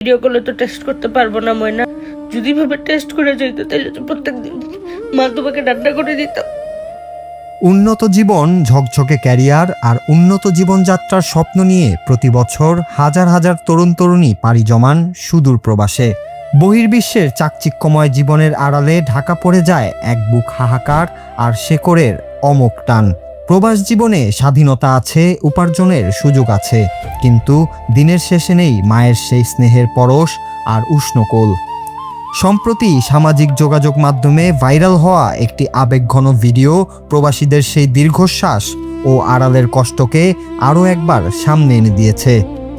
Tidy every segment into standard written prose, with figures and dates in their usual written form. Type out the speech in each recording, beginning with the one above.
Video কলে তো test করতে পারবো না ময়না। যদি ভাবে টেস্ট করে যাইতো তাহলে তো প্রত্যেকদিন মা তোমাকে রান্না করে দিতাম। উন্নত জীবন, ঝকঝকে ক্যারিয়ার আর উন্নত জীবনযাত্রার স্বপ্ন নিয়ে প্রতি বছর হাজার হাজার তরুণ তরুণী পাড়ি জমান সুদূর প্রবাসে। বহির্বিশ্বের চাকচিক্যময় জীবনের আড়ালে ঢাকা পড়ে যায় এক বুক হাহাকার আর শেকড়ের অমোঘ টান। প্রবাস জীবনে স্বাধীনতা আছে, উপার্জনের সুযোগ আছে, কিন্তু দিনের শেষে নেই মায়ের সেই স্নেহের পরশ আর উষ্ণকোল। সম্প্রতি সামাজিক যোগাযোগ মাধ্যমে ভাইরাল হওয়া একটি আবেগঘন ভিডিও প্রবাসীদের সেই দীর্ঘশ্বাস ও আড়ালের কষ্টকে আরও একবার সামনে এনে দিয়েছে,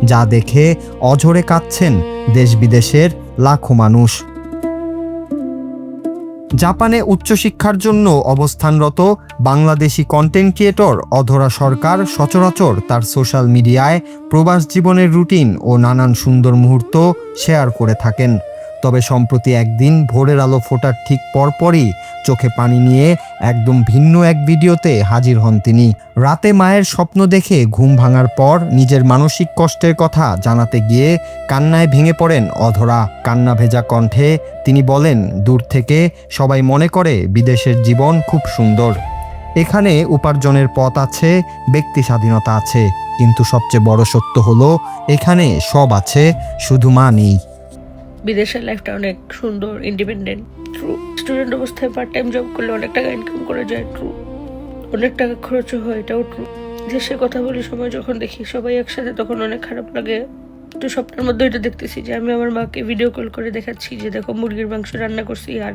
যা দেখে অঝরে কাঁদছেন দেশ বিদেশের লাখো মানুষ। জাপানে উচ্চশিক্ষার জন্য অবস্থানরত বাংলাদেশি কন্টেন্ট ক্রিয়েটর অধরা সরকার সচরাচর তার সোশ্যাল মিডিয়ায় প্রবাস জীবনের রুটিন ও নানান সুন্দর মুহূর্ত শেয়ার করে থাকেন। তবে সম্প্রতি একদিন ভোরের আলো ফোটার ঠিক পরপরই চোখে পানি নিয়ে একদম ভিন্ন এক ভিডিওতে হাজির হন তিনি। রাতে মায়ের স্বপ্ন দেখে ঘুম ভাঙার পর নিজের মানসিক কষ্টের কথা জানাতে গিয়ে কান্নায় ভেঙে পড়েন অধরা। কান্না ভেজা কণ্ঠে তিনি বলেন, দূর থেকে সবাই মনে করে বিদেশের জীবন খুব সুন্দর, এখানে উপার্জনের পথ আছে, ব্যক্তি স্বাধীনতা আছে, কিন্তু সবচেয়ে বড় সত্য হলো এখানে সব আছে, শুধু মা নেই। বিদেশের লাইফটা অনেক সুন্দর, ইন্ডিপেন্ডেন্ট, ট্রু। স্টুডেন্ট অবস্থায় পার্ট টাইম জব করলে অনেক টাকা ইনকাম করা যায়, ট্রু। অনেক টাকা খরচও হয়, এটাও ট্রু। দেশের কথা বলি সময় যখন দেখি সবাই একসাথে তখন অনেক খারাপ লাগে। তো স্বপ্নের মধ্যে এটা দেখতেছি যে আমি আমার মাকে ভিডিও কল করে দেখাচ্ছি যে দেখো মুরগির মাংস রান্না করছি আর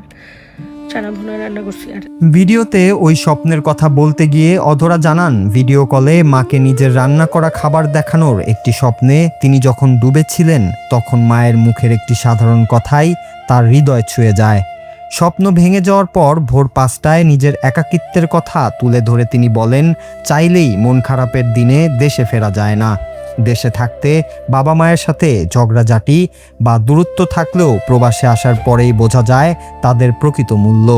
চানা ভুনা রান্না করছি। আর ভিডিওতে ওই স্বপ্নের কথা বলতে গিয়ে অধরা জানান, ভিডিও কলে মাকে নিজের রান্না করা খাবার দেখানোর একটি স্বপ্নে তিনি যখন ডুবেছিলেন তখন মায়ের মুখের একটি সাধারণ কথাই তার হৃদয় ছুঁয়ে যায়। স্বপ্ন ভেঙে যাওয়ার পর ভোর 5টায় নিজের একাকিত্বের কথা তুলে ধরে তিনি বলেন, চাইলেই মন খারাপের দিনে দেশে ফেরা যায় না। দেশে থাকতে বাবা মায়ের সাথে ঝগড়াঝাটি বা দূরত্ব থাকলেও প্রবাসে আসার পরেই বোঝা যায় তাদের প্রকৃত মূল্য।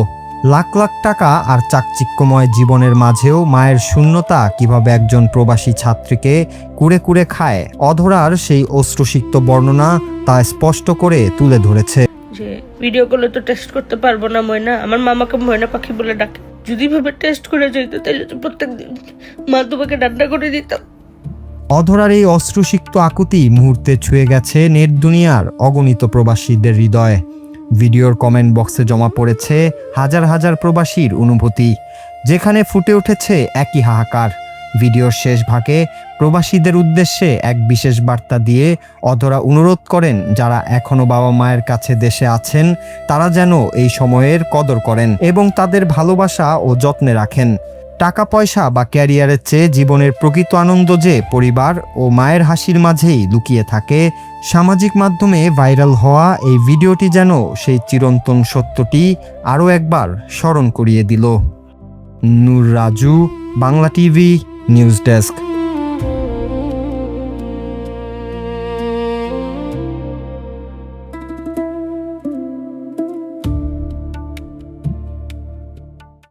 লাখ লাখ টাকা আর চাকচিক্যময় জীবনের মাঝেও মায়ের শূন্যতা কিভাবে একজন প্রবাসী ছাত্রীকে কুড়ে কুড়ে খায়, অধরার সেই অশ্রুসিক্ত বর্ণনা তা স্পষ্ট করে তুলে ধরেছে। যে ভিডিও কলে তো টেস্ট করতে পারবো না ময়না, আমার মামাকে ময়না পাখি বলে ডাকে। যদি ভাবে টেস্ট করে যাইতো তাহলে তো প্রত্যেকদিন মা তোমাকে রান্না করে দিতাম। অধরার এই অশ্রুসিক্ত আকুতি মুহূর্তে ছুঁয়ে গেছে নেট দুনিয়ার অগণিত প্রবাসীদের হৃদয়। ভিডিওর কমেন্ট বক্সে জমা পড়েছে হাজার হাজার প্রবাসীর অনুভূতি, যেখানে ফুটে উঠেছে একই হাহাকার। ভিডিওর শেষ ভাগে প্রবাসীদের উদ্দেশ্যে এক বিশেষ বার্তা দিয়ে অধরা অনুরোধ করেন, যারা এখনও বাবা মায়ের কাছে দেশে আছেন তারা যেন এই সময়ের কদর করেন এবং তাদের ভালোবাসা ও যত্নে রাখেন। টাকা পয়সা বা ক্যারিয়ারের চেয়ে জীবনের প্রকৃত আনন্দ যে পরিবার ও মায়ের হাসির মাঝেই লুকিয়ে থাকে। সামাজিক মাধ্যমে ভাইরাল হওয়া এই ভিডিওটি যেন সেই চিরন্তন সত্যটি আরও একবার স্মরণ করিয়ে দিল। Nur Raju, Bangla TV news desk.